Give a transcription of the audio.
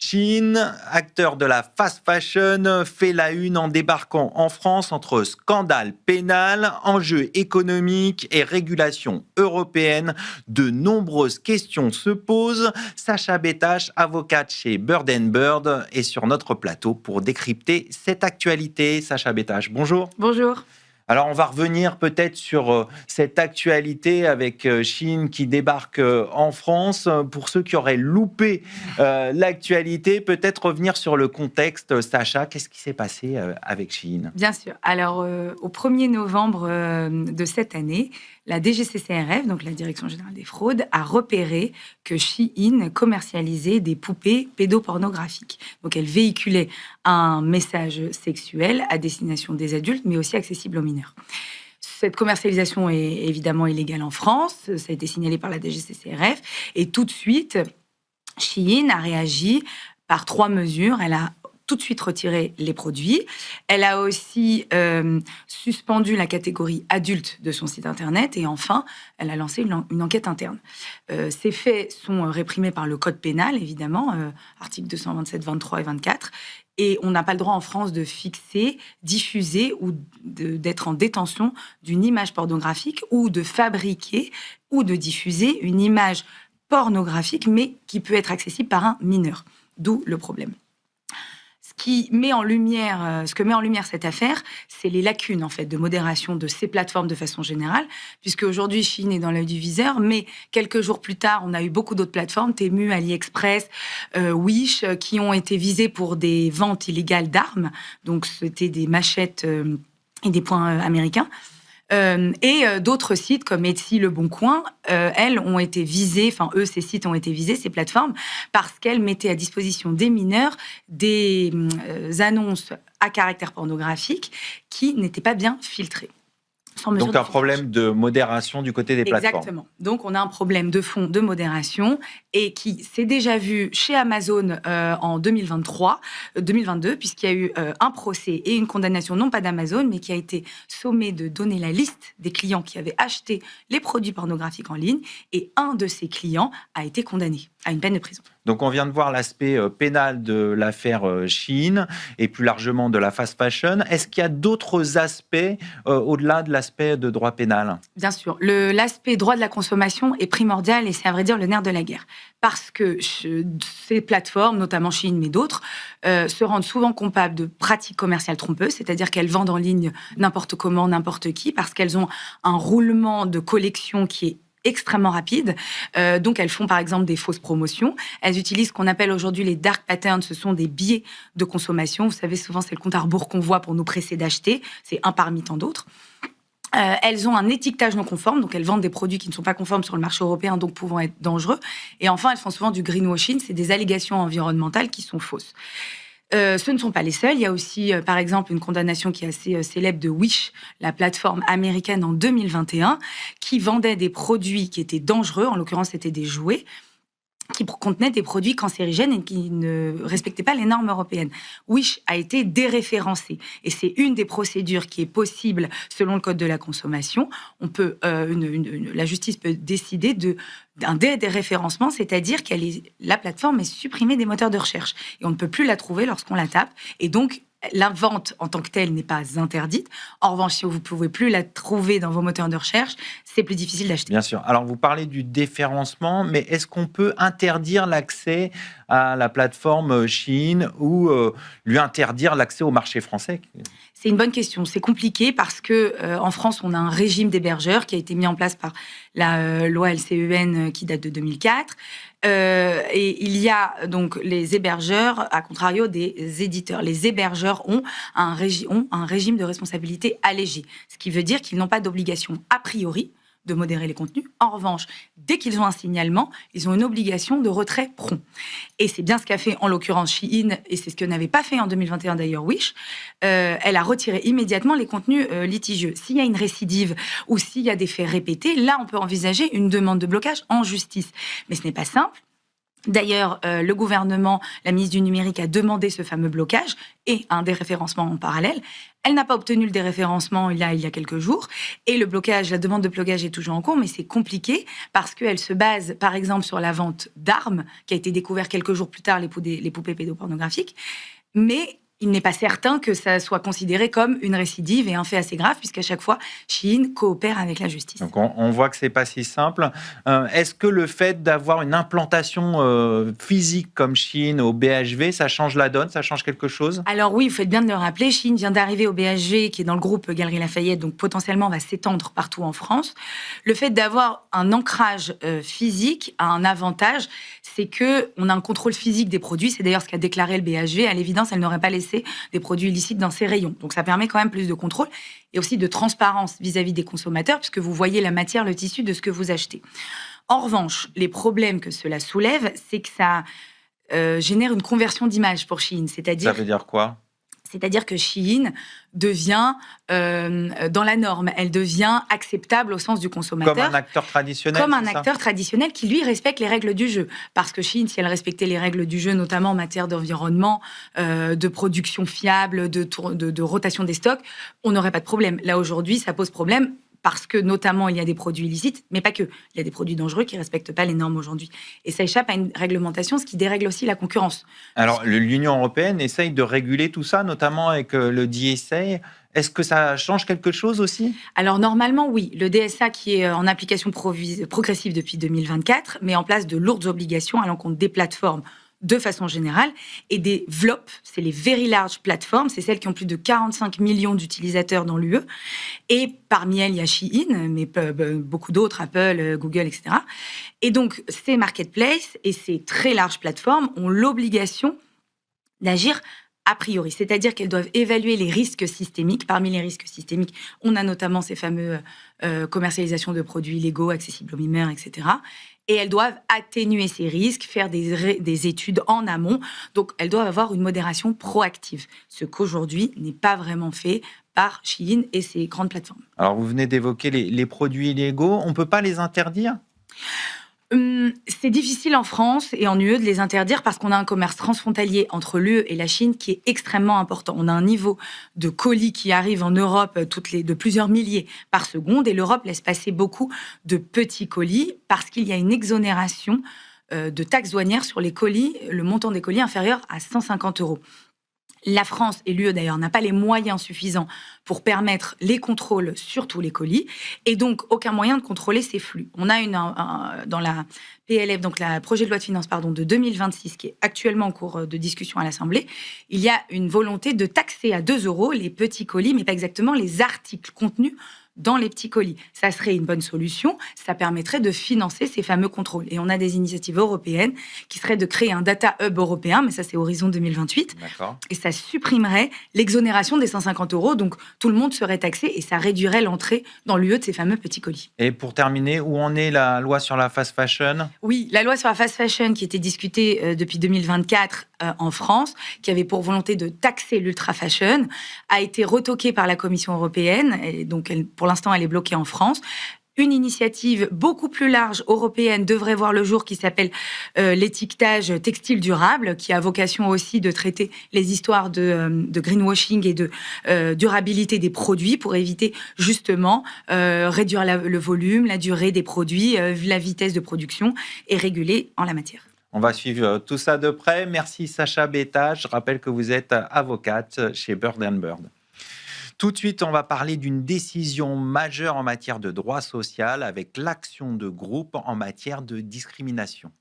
Shein, acteur de la fast fashion, fait la une en débarquant en France entre scandale pénal, enjeux économiques et régulation européenne. De nombreuses questions se posent. Sacha Bétache, avocate chez Bird Bird, est sur notre plateau pour décrypter cette actualité. Sacha Bétache, bonjour. Bonjour. Alors, on va revenir peut-être sur cette actualité avec Shein qui débarque en France. Pour ceux qui auraient loupé l'actualité, peut-être revenir sur le contexte. Sacha, qu'est-ce qui s'est passé avec Shein ? Bien sûr. Alors, au 1er novembre de cette année, la DGCCRF, donc la Direction Générale des Fraudes, a repéré que Shein commercialisait des poupées pédopornographiques. Donc, elle véhiculait un message sexuel à destination des adultes, mais aussi accessible aux mineurs. Cette commercialisation est évidemment illégale en France, ça a été signalé par la DGCCRF, et tout de suite, Shein a réagi par 3 mesures. Elle a tout de suite retiré les produits. Elle a aussi suspendu la catégorie adulte de son site internet et enfin, elle a lancé une enquête interne. Ces faits sont réprimés par le code pénal, évidemment, articles 227, 23 et 24. Et on n'a pas le droit en France de fixer, diffuser ou d'être en détention d'une image pornographique ou de fabriquer ou de diffuser une image pornographique, mais qui peut être accessible par un mineur. D'où le problème. Ce que met en lumière cette affaire, c'est les lacunes en fait de modération de ces plateformes de façon générale, puisque aujourd'hui Shein est dans l'œil du viseur, mais quelques jours plus tard, on a eu beaucoup d'autres plateformes, Temu, AliExpress, Wish, qui ont été visées pour des ventes illégales d'armes. Donc c'était des machettes et des poings américains. Et d'autres sites comme Etsy, Le Bon Coin, elles ont été visées, ces sites ont été visés, ces plateformes, parce qu'elles mettaient à disposition des mineurs des annonces à caractère pornographique qui n'étaient pas bien filtrées. Donc un problème de modération du côté des plateformes. Exactement. Donc on a un problème de fond de modération et qui s'est déjà vu chez Amazon en 2022, puisqu'il y a eu un procès et une condamnation, non pas d'Amazon, mais qui a été sommé de donner la liste des clients qui avaient acheté les produits pornographiques en ligne, et un de ces clients a été condamné à une peine de prison. Donc on vient de voir l'aspect pénal de l'affaire Shein et plus largement de la fast fashion. Est-ce qu'il y a d'autres aspects au-delà de l'aspect de droit pénal ? Bien sûr. L'aspect droit de la consommation est primordial et c'est à vrai dire le nerf de la guerre. Parce que ces plateformes, notamment Shein mais d'autres, se rendent souvent coupables de pratiques commerciales trompeuses, c'est-à-dire qu'elles vendent en ligne n'importe comment, n'importe qui, parce qu'elles ont un roulement de collection qui est extrêmement rapide. Donc, elles font par exemple des fausses promotions. Elles utilisent ce qu'on appelle aujourd'hui les dark patterns. Ce sont des biais de consommation. Vous savez, souvent, c'est le compte à rebours qu'on voit pour nous presser d'acheter. C'est un parmi tant d'autres. Elles ont un étiquetage non conforme, donc elles vendent des produits qui ne sont pas conformes sur le marché européen, donc pouvant être dangereux. Et enfin, elles font souvent du greenwashing, c'est des allégations environnementales qui sont fausses. Ce ne sont pas les seuls. Il y a aussi, par exemple, une condamnation qui est assez célèbre de Wish, la plateforme américaine en 2021, qui vendait des produits qui étaient dangereux, en l'occurrence, c'était des jouets, qui contenaient des produits cancérigènes et qui ne respectaient pas les normes européennes. Wish a été déréférencé et c'est une des procédures qui est possible selon le Code de la consommation. On peut, la justice peut décider d'un déréférencement, c'est-à-dire la plateforme est supprimée des moteurs de recherche et on ne peut plus la trouver lorsqu'on la tape. Et donc, la vente en tant que telle n'est pas interdite. En revanche, si vous ne pouvez plus la trouver dans vos moteurs de recherche, c'est plus difficile d'acheter. Bien sûr. Alors, vous parlez du déréférencement, mais est-ce qu'on peut interdire l'accès à la plateforme Shein ou lui interdire l'accès au marché français ? C'est une bonne question. C'est compliqué parce que en France, on a un régime d'hébergeurs qui a été mis en place par la loi LCEN qui date de 2004. Et il y a donc les hébergeurs, à contrario des éditeurs. Les hébergeurs ont un régime de responsabilité allégé, ce qui veut dire qu'ils n'ont pas d'obligation a priori de modérer les contenus. En revanche, dès qu'ils ont un signalement, ils ont une obligation de retrait prompt. Et c'est bien ce qu'a fait en l'occurrence Shein, et c'est ce que n'avait pas fait en 2021 d'ailleurs Wish. Elle a retiré immédiatement les contenus litigieux. S'il y a une récidive ou s'il y a des faits répétés, là on peut envisager une demande de blocage en justice. Mais ce n'est pas simple. D'ailleurs, le gouvernement, la ministre du Numérique a demandé ce fameux blocage et un déréférencement en parallèle. Elle n'a pas obtenu le déréférencement il y a quelques jours. Et le blocage, la demande de blocage est toujours en cours, mais c'est compliqué parce qu'elle se base, par exemple, sur la vente d'armes, qui a été découvert quelques jours plus tard, les poupées pédopornographiques. Mais il n'est pas certain que ça soit considéré comme une récidive et un fait assez grave, puisqu'à chaque fois, Shein coopère avec la justice. Donc on voit que c'est pas si simple. Est-ce que le fait d'avoir une implantation physique comme Shein au BHV, ça change la donne, ça change quelque chose? Alors oui, vous faites bien de le rappeler, Shein vient d'arriver au BHV, qui est dans le groupe Galeries Lafayette, donc potentiellement va s'étendre partout en France. Le fait d'avoir un ancrage physique a un avantage, c'est qu'on a un contrôle physique des produits. C'est d'ailleurs ce qu'a déclaré le BHV. À l'évidence, elle n'aurait pas laissé des produits illicites dans ses rayons. Donc ça permet quand même plus de contrôle et aussi de transparence vis-à-vis des consommateurs, puisque vous voyez la matière, le tissu de ce que vous achetez. En revanche, les problèmes que cela soulève, c'est que ça génère une conversion d'image pour Shein. Ça veut dire quoi? C'est-à-dire que Shein devient dans la norme, elle devient acceptable au sens du consommateur. Comme un acteur traditionnel. Comme un acteur traditionnel qui, lui, respecte les règles du jeu. Parce que Shein, si elle respectait les règles du jeu, notamment en matière d'environnement, de production fiable, de rotation des stocks, on n'aurait pas de problème. Là, aujourd'hui, ça pose problème. Parce que, notamment, il y a des produits illicites, mais pas que. Il y a des produits dangereux qui ne respectent pas les normes aujourd'hui. Et ça échappe à une réglementation, ce qui dérègle aussi la concurrence. Alors, l'Union européenne essaye de réguler tout ça, notamment avec le DSA. Est-ce que ça change quelque chose aussi? Alors, normalement, oui. Le DSA, qui est en application progressive depuis 2024, met en place de lourdes obligations à l'encontre des plateformes de façon générale, et des VLOP, c'est les Very Large Platforms, c'est celles qui ont plus de 45 millions d'utilisateurs dans l'UE, et parmi elles, il y a Shein, mais beaucoup d'autres, Apple, Google, etc. Et donc, ces marketplaces et ces très larges plateformes ont l'obligation d'agir a priori, c'est-à-dire qu'elles doivent évaluer les risques systémiques. Parmi les risques systémiques, on a notamment ces fameux commercialisations de produits illégaux, accessibles aux mineurs, etc. Et elles doivent atténuer ces risques, faire des études en amont. Donc, elles doivent avoir une modération proactive, ce qu'aujourd'hui n'est pas vraiment fait par Shein et ses grandes plateformes. Alors, vous venez d'évoquer les produits illégaux. On ne peut pas les interdire ? C'est difficile en France et en UE de les interdire parce qu'on a un commerce transfrontalier entre l'UE et la Chine qui est extrêmement important. On a un niveau de colis qui arrive en Europe de plusieurs milliers par seconde, et l'Europe laisse passer beaucoup de petits colis parce qu'il y a une exonération de taxes douanières sur les colis, le montant des colis inférieur à 150 €. La France et l'UE, d'ailleurs, n'a pas les moyens suffisants pour permettre les contrôles sur tous les colis, et donc aucun moyen de contrôler ces flux. On a dans la PLF, donc le projet de loi de finances de 2026, qui est actuellement en cours de discussion à l'Assemblée, il y a une volonté de taxer à 2 € les petits colis, mais pas exactement les articles contenus dans les petits colis. Ça serait une bonne solution, ça permettrait de financer ces fameux contrôles. Et on a des initiatives européennes qui seraient de créer un data hub européen, mais ça c'est horizon 2028. D'accord. Et ça supprimerait l'exonération des 150 €, donc tout le monde serait taxé et ça réduirait l'entrée dans l'UE de ces fameux petits colis. Et pour terminer, où en est la loi sur la fast fashion ? Oui, la loi sur la fast fashion qui était discutée depuis 2024 en France, qui avait pour volonté de taxer l'ultra fashion, a été retoquée par la Commission européenne, et donc pour l'instant elle est bloquée en France. Une initiative beaucoup plus large européenne devrait voir le jour, qui s'appelle l'étiquetage textile durable, qui a vocation aussi de traiter les histoires de greenwashing et de durabilité des produits pour éviter justement réduire le volume, la durée des produits, la vitesse de production, et réguler en la matière. On va suivre tout ça de près. Merci Sacha Béta. Je rappelle que vous êtes avocate chez Bird & Bird. Tout de suite, on va parler d'une décision majeure en matière de droit social avec l'action de groupe en matière de discrimination.